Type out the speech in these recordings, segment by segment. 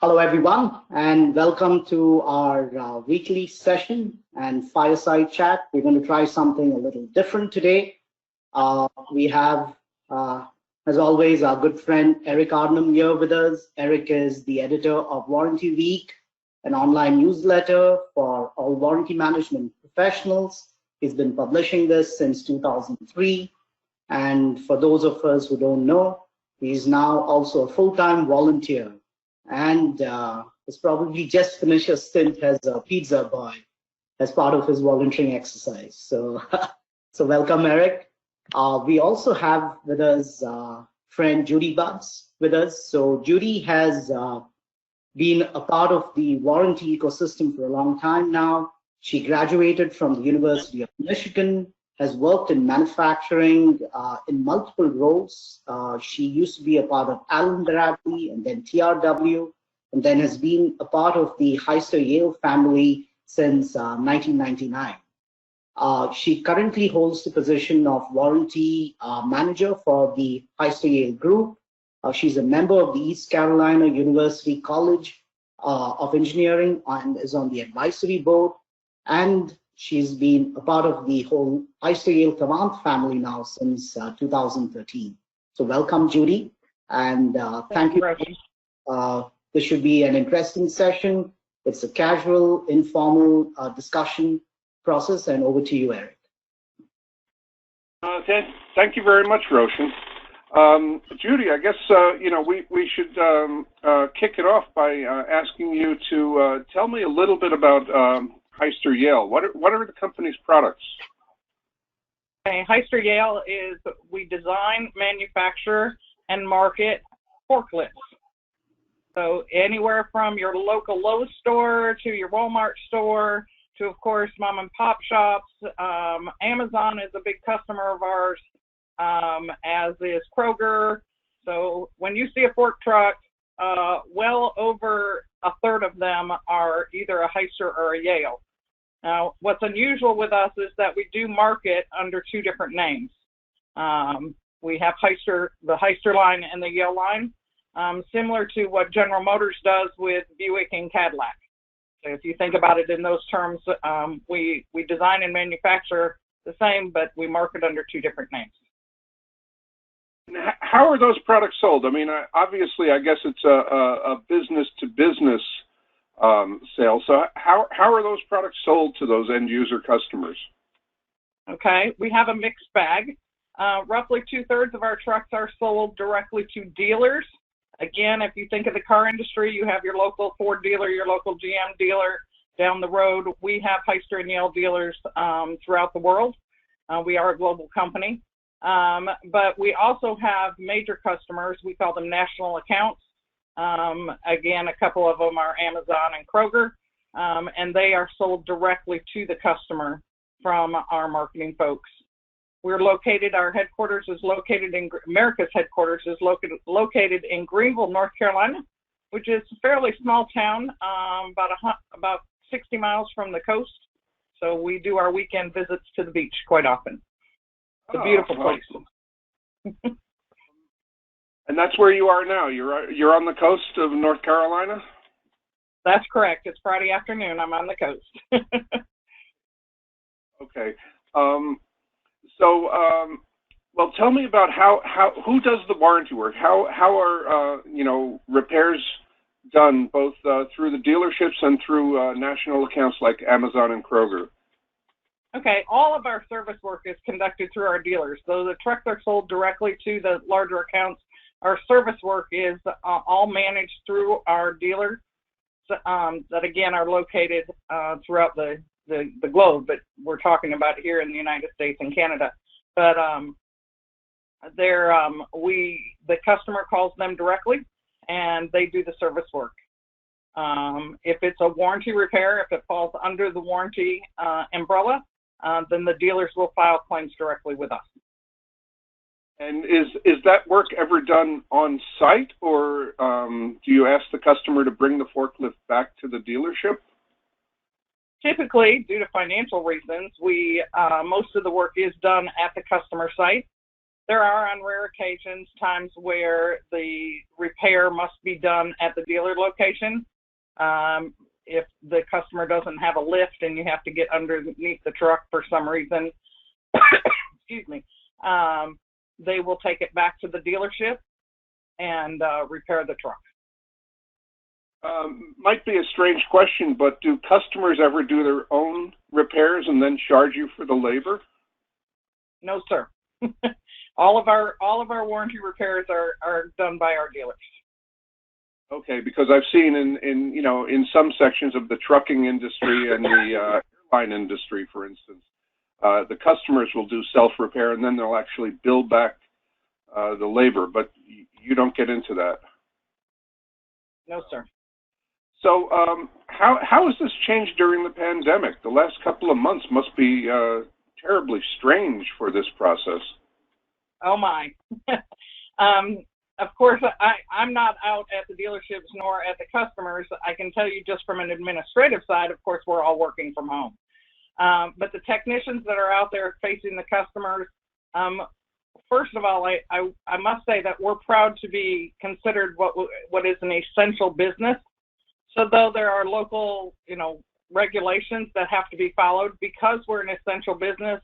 Hello, everyone, and welcome to our weekly session and fireside chat. We're going to try something a little different today. We have, as always, our good friend Eric Arnum here with us. Eric is the editor of Warranty Week, an online newsletter for all warranty management professionals. He's been publishing this since 2003. And for those of us who don't know, he's now also a full-time volunteer and has probably just finished a stint as a pizza boy as part of his volunteering exercise. So, so welcome, Eric. We also have with us friend Judy Butts with us. So Judy has been a part of the warranty ecosystem for a long time now. She graduated from the University of Michigan, has worked in manufacturing in multiple roles. She used to be a part of Allen Bradley and then TRW, and then has been a part of the Hyster-Yale family since 1999. She currently holds the position of warranty manager for the Hyster-Yale Group. She's a member of the East Carolina University College of Engineering and is on the advisory board. And she's been a part of the whole Hyster-Yale Tavant family now since 2013. So welcome, Judy, and thank you. This should be an interesting session. It's a casual, informal discussion process, and over to you, Eric. Okay, thank you very much, Roshan. Judy, I guess we should kick it off by asking you to tell me a little bit about Hyster-Yale. What are the company's products? Okay, Hyster-Yale is, we design, manufacture, and market forklifts. So anywhere from your local Lowe's store to your Walmart store to, of course, mom and pop shops. Amazon is a big customer of ours, as is Kroger. So when you see a fork truck, well over a third of them are either a Hyster or a Yale. Now, what's unusual with us is that we do market under two different names. We have Hyster, the Hyster line and the Yale line, similar to what General Motors does with Buick and Cadillac. So if you think about it in those terms, we design and manufacture the same, but we market under two different names. How are those products sold? I mean, obviously, I guess it's a business-to-business sale. So how are those products sold to those end user customers? Okay, we have a mixed bag. Roughly 2/3 of our trucks are sold directly to dealers. Again, if you think of the car industry, you have your local Ford dealer, your local GM dealer down the road. We have Hyster and Yale dealers throughout the world. We are a global company. But we also have major customers. We call them national accounts. Again, a couple of them are Amazon and Kroger, and they are sold directly to the customer from our marketing folks. We're located, our headquarters is located in, America's headquarters is located in Greenville, North Carolina, which is a fairly small town, about 60 miles from the coast. So we do our weekend visits to the beach quite often. It's a beautiful place. And that's where you are now. You're on the coast of North Carolina? That's correct. It's Friday afternoon. I'm on the coast. Okay. Well, tell me about who does the warranty work? How are repairs done both through the dealerships and through national accounts like Amazon and Kroger? Okay, all of our service work is conducted through our dealers. So the trucks are sold directly to the larger accounts. Our service work is all managed through our dealers that, again, are located throughout the globe, but we're talking about here in the United States and Canada. But the customer calls them directly, and they do the service work. If it's a warranty repair, if it falls under the warranty umbrella, then the dealers will file claims directly with us. And is that work ever done on site, or do you ask the customer to bring the forklift back to the dealership? Typically, due to financial reasons, most of the work is done at the customer site. there are, on rare occasions, times where the repair must be done at the dealer location. If the customer doesn't have a lift and you have to get underneath the truck for some reason, excuse me, they will take it back to the dealership and repair the truck. Might be a strange question, but do customers ever do their own repairs and then charge you for the labor? No, sir. all of our warranty repairs are done by our dealers. Okay, because I've seen in some sections of the trucking industry and the airline industry, for instance, the customers will do self-repair and then they'll actually bill back the labor, but you don't get into that. No, sir. So how has this changed during the pandemic? The last couple of months must be terribly strange for this process. Oh, my. Of course, I'm not out at the dealerships nor at the customers. I can tell you just from an administrative side, of course, we're all working from home. But the technicians that are out there facing the customers, first of all, I must say that we're proud to be considered what is an essential business. So though there are local, regulations that have to be followed, because we're an essential business,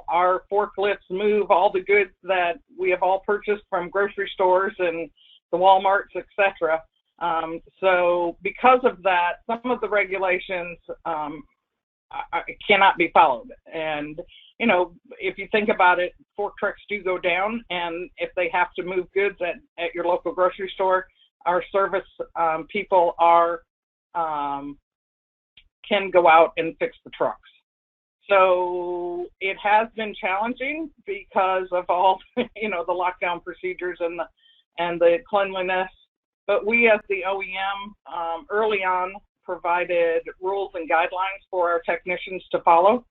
our forklifts move all the goods that we have all purchased from grocery stores and the Walmarts, etc. So because of that, some of the regulations cannot be followed. And, if you think about it, fork trucks do go down, and if they have to move goods at your local grocery store, our service people can go out and fix the trucks. So it has been challenging because of all, the lockdown procedures and the cleanliness. But we, as the OEM, early on provided rules and guidelines for our technicians to follow,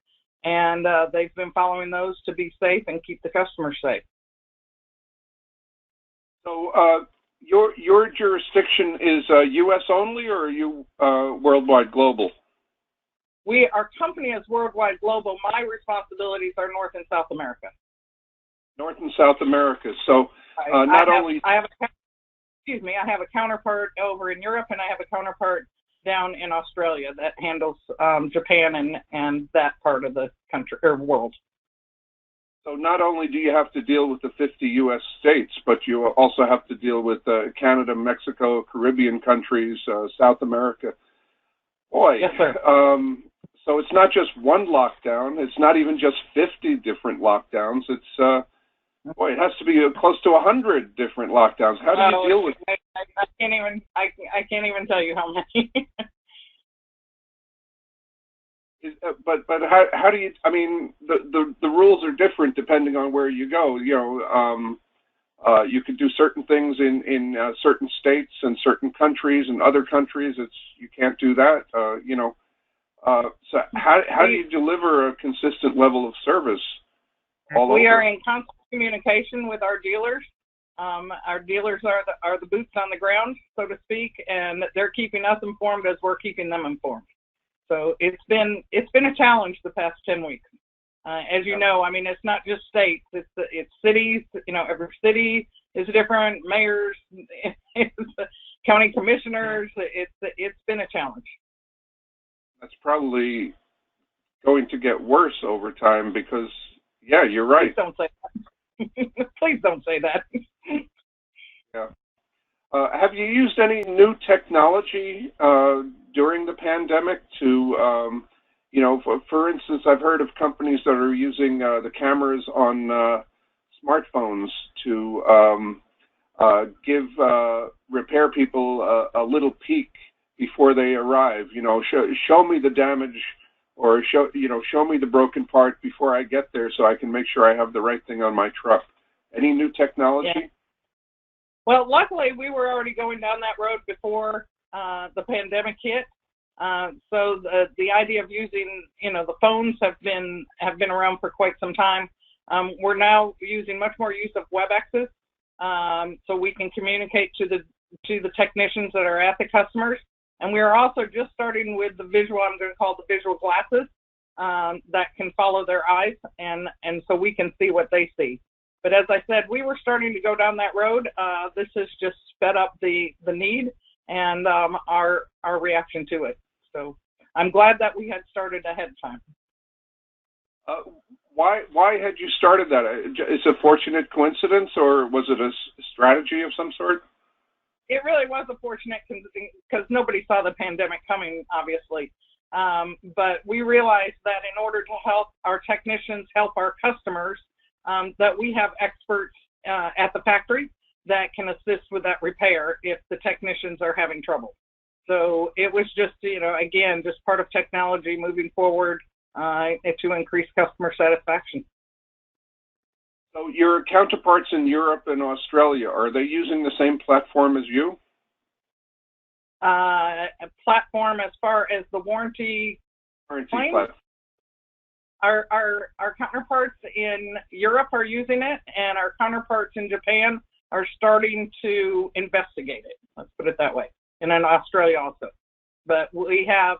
and they've been following those to be safe and keep the customers safe. So your jurisdiction is U.S. only, or are you worldwide global? Our company is worldwide global. My responsibilities are North and South America. North and South America. So I have a counterpart over in Europe, and I have a counterpart down in Australia that handles Japan and that part of the country or world. So not only do you have to deal with the 50 U.S. states, but you also have to deal with Canada, Mexico, Caribbean countries, South America. Boy. Yes, sir. So it's not just one lockdown. It's not even just 50 different lockdowns. It's it has to be close to 100 different lockdowns. How do you deal with it? I can't even tell you how many. But how do you? I mean, the rules are different depending on where you go. You could do certain things in certain states and certain countries, and other countries you can't do that. So how do you deliver a consistent level of service all over? We are in constant communication with our dealers. Our dealers are the boots on the ground, so to speak, and they're keeping us informed as we're keeping them informed. So it's been a challenge the past 10 weeks. As you know, I mean, it's not just states; it's cities. Every city is different. Mayors, county commissioners. It's been a challenge. That's probably going to get worse over time because, yeah, you're right. Please don't say that. Please don't say that. Yeah. Have you used any new technology during the pandemic to, for instance, I've heard of companies that are using the cameras on smartphones to give repair people a little peek before they arrive. Show me the damage, or show me the broken part before I get there, so I can make sure I have the right thing on my truck. Any new technology? Yeah. Well, luckily we were already going down that road before the pandemic hit. So the idea of using, the phones have been around for quite some time. We're now using much more use of WebExes, so we can communicate to the technicians that are at the customers. And we are also just starting with the visual, I'm going to call the visual glasses, that can follow their eyes, and so we can see what they see. But as I said, we were starting to go down that road. This has just sped up the need and our reaction to it. So I'm glad that we had started ahead of time. Why had you started that? Is it a fortunate coincidence, or was it a strategy of some sort? It really was a fortunate because nobody saw the pandemic coming, obviously. But we realized that in order to help our technicians help our customers, that we have experts at the factory that can assist with that repair if the technicians are having trouble. So it was just, again, just part of technology moving forward to increase customer satisfaction. So your counterparts in Europe and Australia, are they using the same platform as you? A platform as far as the warranty claim? Our counterparts in Europe are using it, and our counterparts in Japan are starting to investigate it. Let's put it that way. And in Australia also. But we have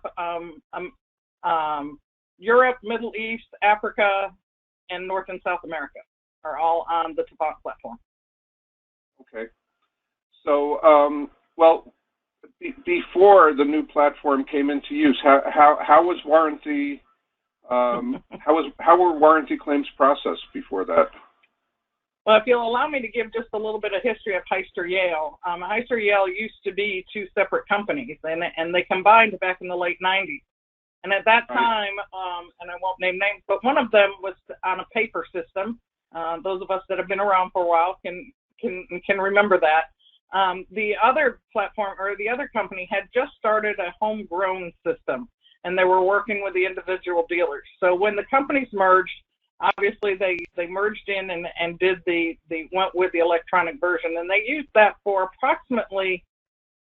Europe, Middle East, Africa, and North and South America are all on the Tavant platform. Okay. So, well, before the new platform came into use, how was warranty? How were warranty claims processed before that? Well, if you'll allow me to give just a little bit of history of Hyster-Yale. Hyster-Yale used to be two separate companies, and they combined back in the late 90s. And at that time, and I won't name names, but one of them was on a paper system. Those of us that have been around for a while can remember that. The other platform, or the other company, had just started a homegrown system, and they were working with the individual dealers. So when the companies merged, obviously they merged in and went with the electronic version, and they used that for approximately,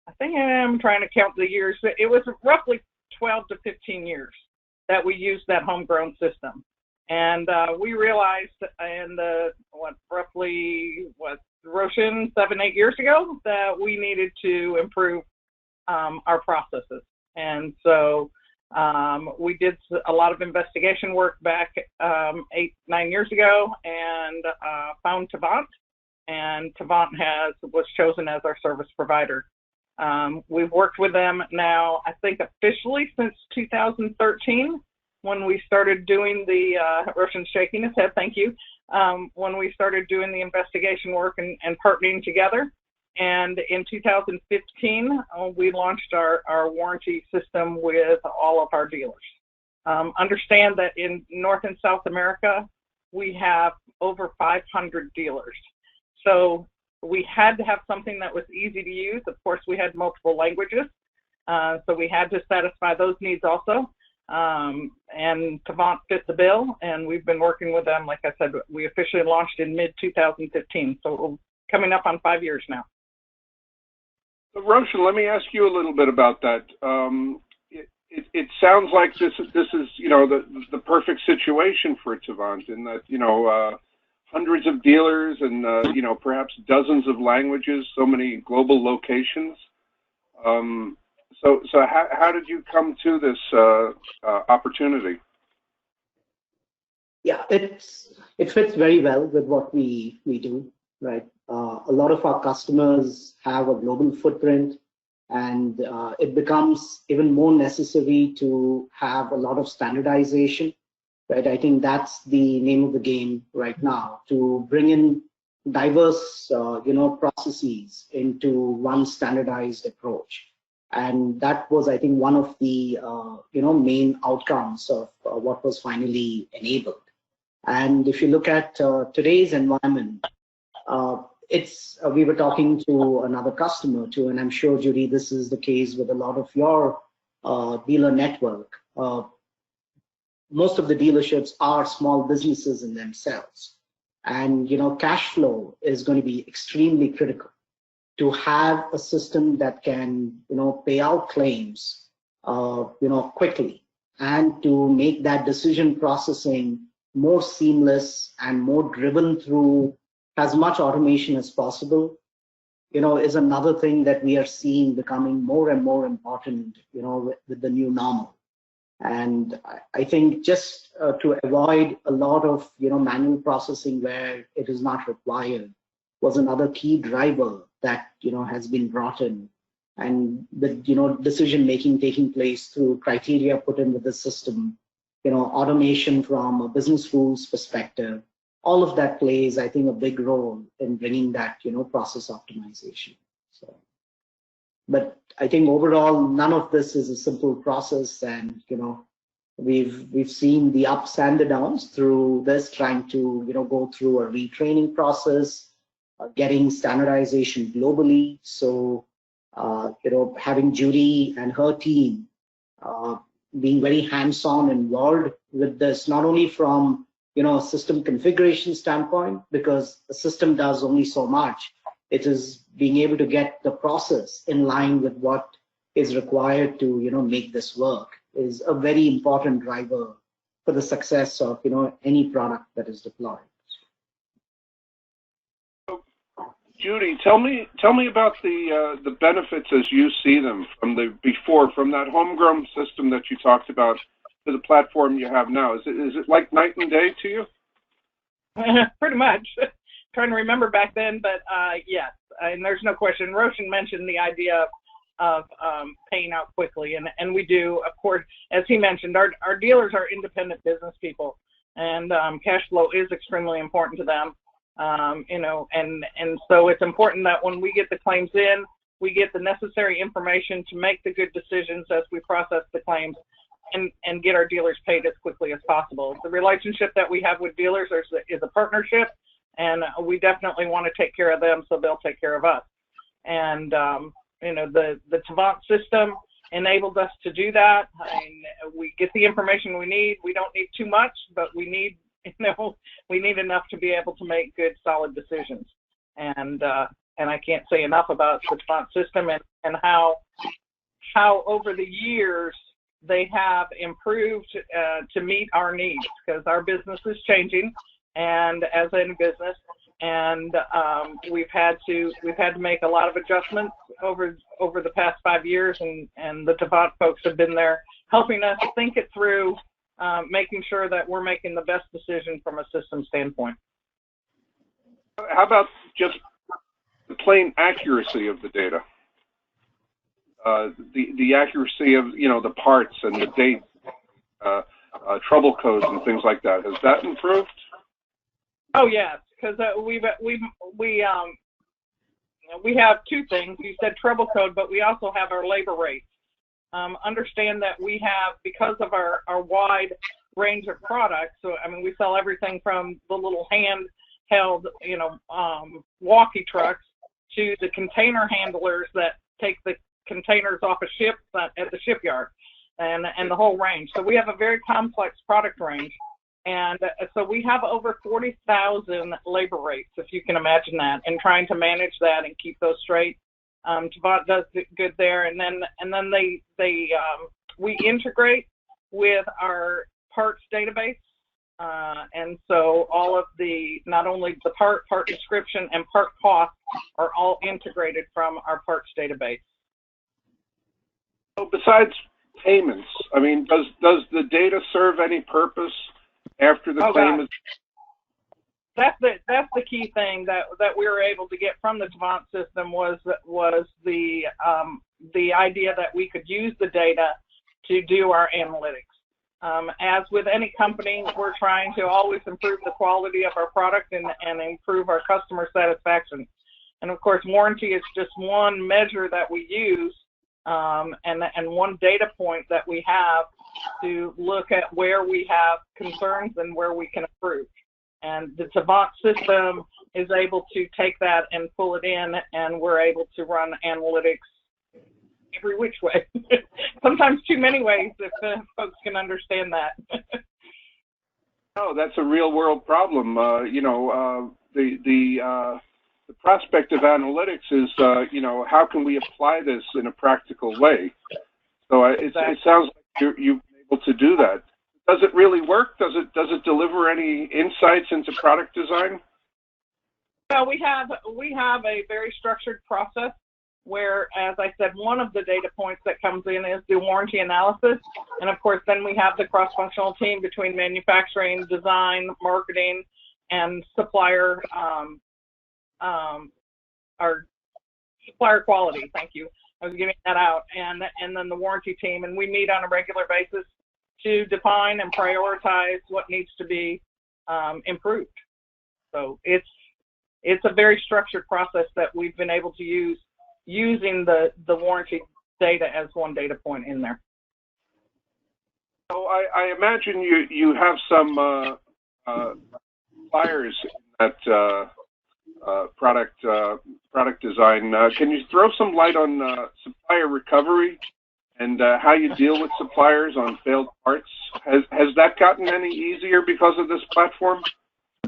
I think I'm trying to count the years, it was roughly 12 to 15 years that we used that homegrown system. And we realized in Roshan, 7-8 years ago, that we needed to improve our processes. And so we did a lot of investigation work back 8-9 years ago, and found Tavant, and Tavant was chosen as our service provider. We've worked with them now, I think officially since 2013, when we started doing the, Roshan's shaking his head, thank you, when we started doing the investigation work and partnering together. And in 2015, we launched our warranty system with all of our dealers. Understand that in North and South America, we have over 500 dealers. So we had to have something that was easy to use. Of course, we had multiple languages, so we had to satisfy those needs also. And Tavant fit the bill, and we've been working with them. Like I said, we officially launched in mid-2015, so we're coming up on 5 years now. So Roshan, let me ask you a little bit about that. It sounds like this is the perfect situation for Tavant, in that hundreds of dealers and perhaps dozens of languages, so many global locations. So how did you come to this opportunity? Yeah, it fits very well with what we do, right? A lot of our customers have a global footprint, and it becomes even more necessary to have a lot of standardization, right? I think that's the name of the game right now, to bring in diverse, processes into one standardized approach. And that was, I think, one of the, main outcomes of what was finally enabled. And if you look at today's environment, we were talking to another customer too, and I'm sure, Judy, this is the case with a lot of your dealer network. Most of the dealerships are small businesses in themselves, and cash flow is going to be extremely critical. To have a system that can pay out claims quickly, and to make that decision processing more seamless and more driven through as much automation as possible, is another thing that we are seeing becoming more and more important, with the new normal. And I think just to avoid a lot of manual processing where it is not required was another key driver that has been brought in, and the decision making taking place through criteria put in with the system, automation from a business rules perspective. All of that plays, I think, a big role in bringing that process optimization. So, but I think overall, none of this is a simple process, and we've seen the ups and the downs through this, trying to go through a retraining process, getting standardization globally. So having Judy and her team being very hands-on involved with this, not only from a system configuration standpoint, because the system does only so much. It is being able to get the process in line with what is required to make this work is a very important driver for the success of any product that is deployed. Judy, tell me about the benefits as you see them from that homegrown system that you talked about to the platform you have now. Is it like night and day to you? Pretty much. Trying to remember back then, but yes, and there's no question. Roshan mentioned the idea of paying out quickly, and we do, of course, as he mentioned, our dealers are independent business people, and cash flow is extremely important to them. And so it's important that when we get the claims in, we get the necessary information to make the good decisions as we process the claims and get our dealers paid as quickly as possible. The relationship that we have with dealers is a partnership, and we definitely want to take care of them so they'll take care of us. And, the Tavant system enabled us to do that. We get the information we need. We don't need too much, but we need enough to be able to make good, solid decisions. And I can't say enough about the Tavant system and how over the years they have improved to meet our needs, because our business is changing, and as in business, and we've had to make a lot of adjustments over the past 5 years, and the Tavant folks have been there helping us think it through, making sure that we're making the best decision from a system standpoint. How about just the plain accuracy of the data? The accuracy of the parts and the date, trouble codes and things like that. Has that improved? Oh yes, because we have two things. You said trouble code, but we also have our labor rates. Understand that we have, because of our wide range of products. So I mean, we sell everything from the little handheld, walkie trucks to the container handlers that take the containers off of ships at the shipyard, and the whole range. So we have a very complex product range, and so we have over 40,000 labor rates, if you can imagine that, and trying to manage that and keep those straight. Tavant does good there, and then we integrate with our parts database, and so all of not only the part description and part cost are all integrated from our parts database. So besides payments, I mean, does the data serve any purpose after the claim is? That's the key thing that we were able to get from the Tavant system was the idea that we could use the data to do our analytics. As with any company, we're trying to always improve the quality of our product and improve our customer satisfaction. And of course, warranty is just one measure that we use, and one data point that we have to look at where we have concerns and where we can improve. And the Tavant system is able to take that and pull it in, and we're able to run analytics every which way. Sometimes too many ways, if folks can understand that. Oh, that's a real world problem. The prospect of analytics is, how can we apply this in a practical way? So it sounds like you've been able to do that. Does it really work? Does it deliver any insights into product design? Well, we have a very structured process where, as I said, one of the data points that comes in is the warranty analysis. And of course, then we have the cross-functional team between manufacturing, design, marketing, and supplier, our supplier quality. Thank you. I was giving that out. And then the warranty team. And we meet on a regular basis to define and prioritize what needs to be improved. So it's a very structured process that we've been able to use, using the warranty data as one data point in there. So I imagine you have some suppliers in that product design. Can you throw some light on supplier recovery and how you deal with suppliers on failed parts? Has that gotten any easier because of this platform?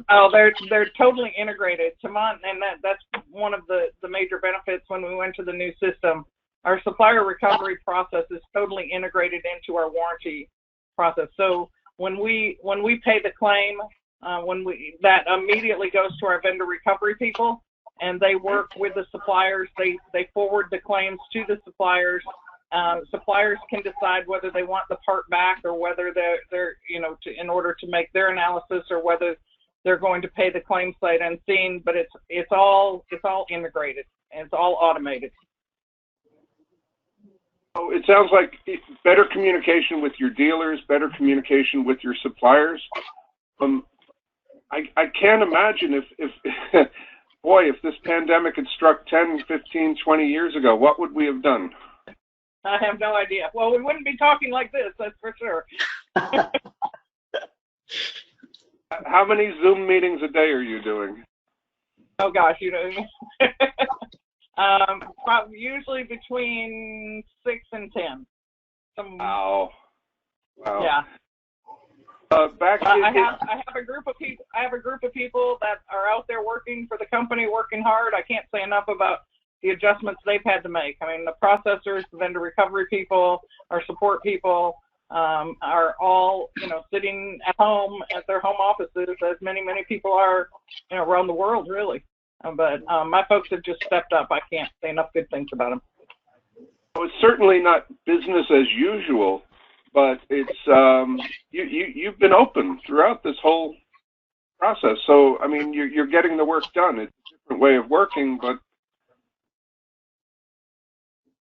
Oh, they're totally integrated. Tavant, and that's one of the major benefits when we went to the new system. Our supplier recovery process is totally integrated into our warranty process. So when we pay the claim, that immediately goes to our vendor recovery people, and they work with the suppliers. They forward the claims to the suppliers. Suppliers can decide whether they want the part back, or whether they're in order to make their analysis, or whether they're going to pay the claim sight unseen. But it's all integrated and it's all automated. So it sounds like better communication with your dealers, better communication with your suppliers. I can't imagine if boy, if this pandemic had struck 10, 15, 20 years ago, what would we have done? I have no idea. Well, we wouldn't be talking like this, that's for sure. How many Zoom meetings a day are you doing? Oh gosh, usually between 6 and 10. Wow. Yeah. I have a group of people. I have a group of people that are out there working for the company, working hard. I can't say enough about the adjustments they've had to make. I mean, the processors, the vendor recovery people, our support people are all, sitting at home at their home offices, as many people are, around the world, really. But my folks have just stepped up. I can't say enough good things about them. Well, it's certainly not business as usual, but it's you've been open throughout this whole process. So I mean, you're getting the work done. It's a different way of working, but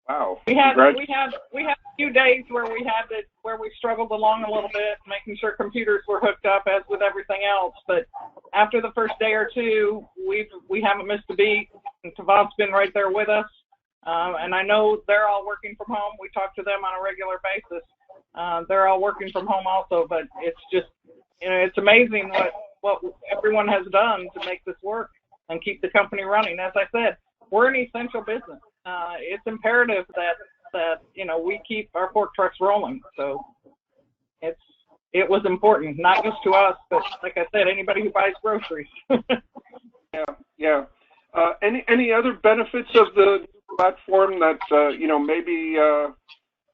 wow. We had a few days where we struggled along a little bit, making sure computers were hooked up, as with everything else. But after the first day or two, we haven't missed a beat. And Tavant's been right there with us, and I know they're all working from home. We talk to them on a regular basis. They're all working from home also, but it's just, it's amazing what everyone has done to make this work and keep the company running. As I said, we're an essential business. It's imperative that we keep our fork trucks rolling. So it was important, not just to us, but like I said, anybody who buys groceries. Yeah. Any other benefits of the platform that maybe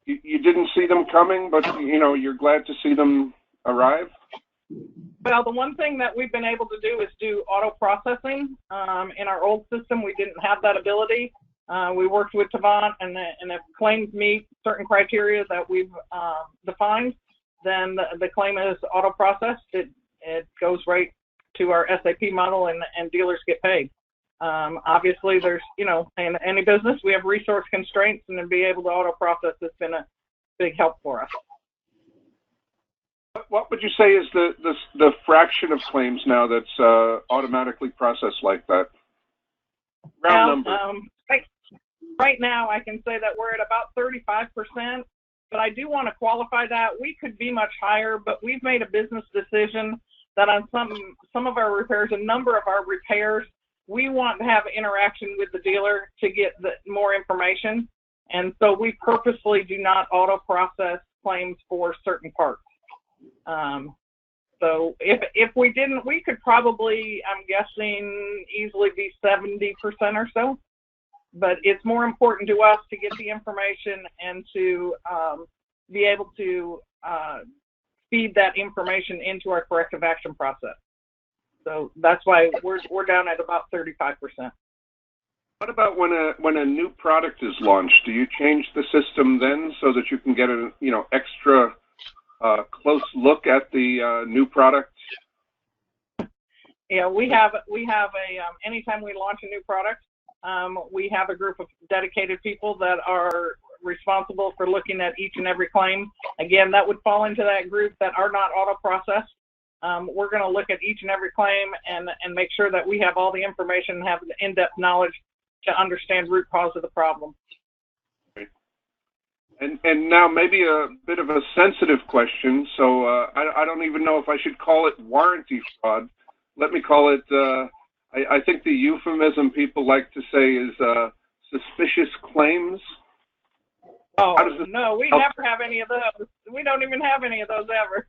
you didn't see them coming, but you're glad to see them arrive? Well, the one thing that we've been able to do is do auto processing. In our old system, we didn't have that ability. We worked with Tavant, and if claims meet certain criteria that we've defined, then the claim is auto processed. It goes right to our SAP model, and dealers get paid. Obviously, there's, in any business, we have resource constraints, and to be able to auto process has been a big help for us. What would you say is the fraction of claims now that's automatically processed like that? Round number. Right now, I can say that we're at about 35%, but I do want to qualify that. We could be much higher, but we've made a business decision that on some of our repairs, a number of our repairs, we want to have interaction with the dealer to get more information. And so we purposely do not auto-process claims for certain parts. So if we didn't, we could probably, I'm guessing, easily be 70% or so. But it's more important to us to get the information and to be able to feed that information into our corrective action process. So that's why we're down at about 35%. What about when a new product is launched? Do you change the system then so that you can get a extra close look at the new product? Yeah, we have a anytime we launch a new product, we have a group of dedicated people that are responsible for looking at each and every claim. Again, that would fall into that group that are not auto processed. We're going to look at each and every claim and make sure that we have all the information and have the in-depth knowledge to understand root cause of the problem. And now maybe a bit of a sensitive question, so I don't even know if I should call it warranty fraud. Let me call it, I think the euphemism people like to say is suspicious claims. Oh, no, we never have any of those. We don't even have any of those ever.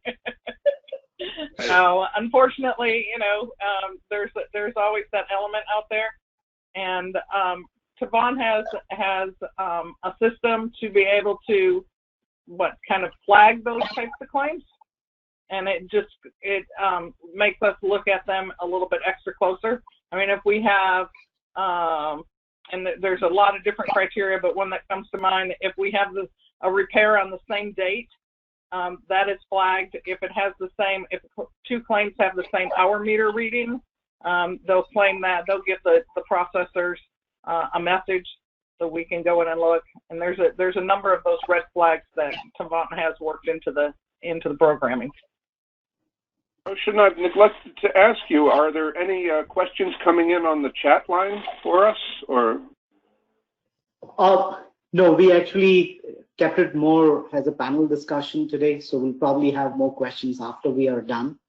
No, unfortunately, there's always that element out there. And Tavant has a system to be able to kind of flag those types of claims, and it makes us look at them a little bit extra closer. I mean, if we have and there's a lot of different criteria, but one that comes to mind, if we have a repair on the same date, that is flagged. If two claims have the same hour meter reading, they'll claim that. They'll give the processors a message so we can go in and look. And there's a number of those red flags that Tavant has worked into the programming. I should not neglect to ask you, are there any questions coming in on the chat line for us, or? No, we actually kept it more as a panel discussion today, so we'll probably have more questions after we are done.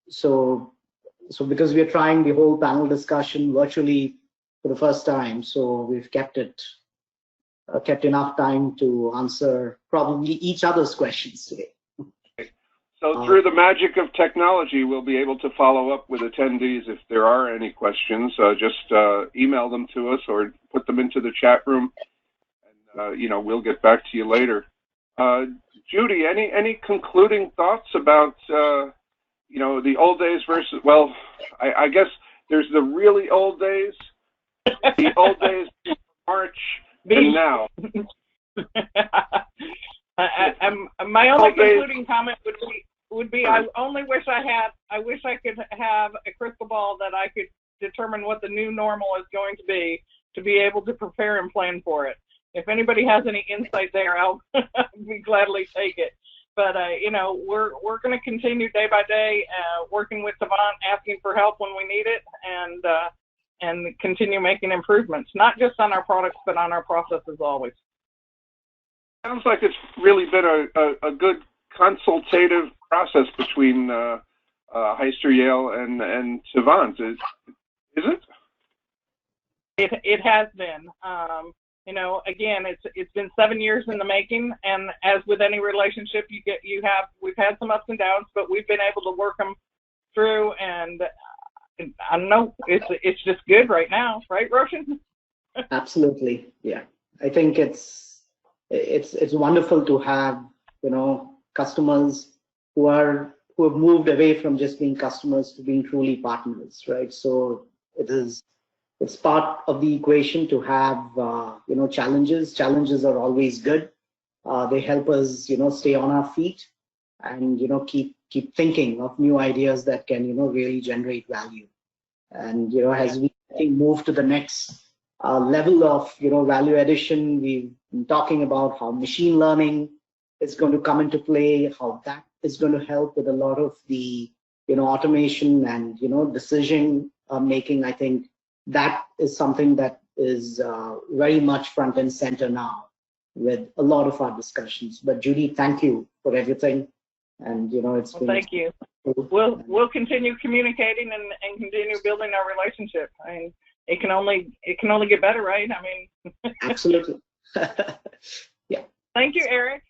So because we are trying the whole panel discussion virtually for the first time, so we've kept enough time to answer probably each other's questions today. So through the magic of technology, we'll be able to follow up with attendees if there are any questions. Just email them to us or put them into the chat room, and we'll get back to you later. Judy, any concluding thoughts about the old days versus, well, I guess there's the really old days, the old days, March, and now. My only concluding comment would be I only wish I wish I could have a crystal ball that I could determine what the new normal is going to be able to prepare and plan for it. If anybody has any insight there, I'll be gladly take it. But we're going to continue day by day working with Tavant, asking for help when we need it, and continue making improvements, not just on our products but on our processes always. Sounds like it's really been a good consultative process between Hyster-Yale and Tavant. Is it? It has been. Again, it's been 7 years in the making, and as with any relationship, we've had some ups and downs, but we've been able to work them through, and I don't know, it's just good right now, right, Roshan? Absolutely, yeah. I think it's wonderful to have customers who have moved away from just being customers to being truly partners, right? So it's part of the equation to have challenges. Challenges are always good. They help us stay on our feet and keep thinking of new ideas that can really generate value. And as we move to the next level of value addition, we've been talking about how machine learning is going to come into play, how that is going to help with a lot of the automation and decision making. I think that is something that is very much front and center now with a lot of our discussions. But Judy, thank you for everything, and it's been. Thank you. We'll continue communicating and continue building our relationship. I mean, it can only get better, right? I mean. Absolutely. Yeah. Thank you, Eric.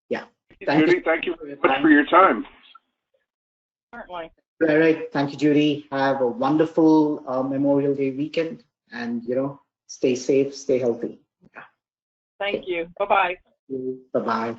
Yeah. Judy, thank you very much for your time. Certainly. Eric, thank you, Judy. Have a wonderful Memorial Day weekend, and stay safe, stay healthy. Thank you. Bye-bye. Bye-bye.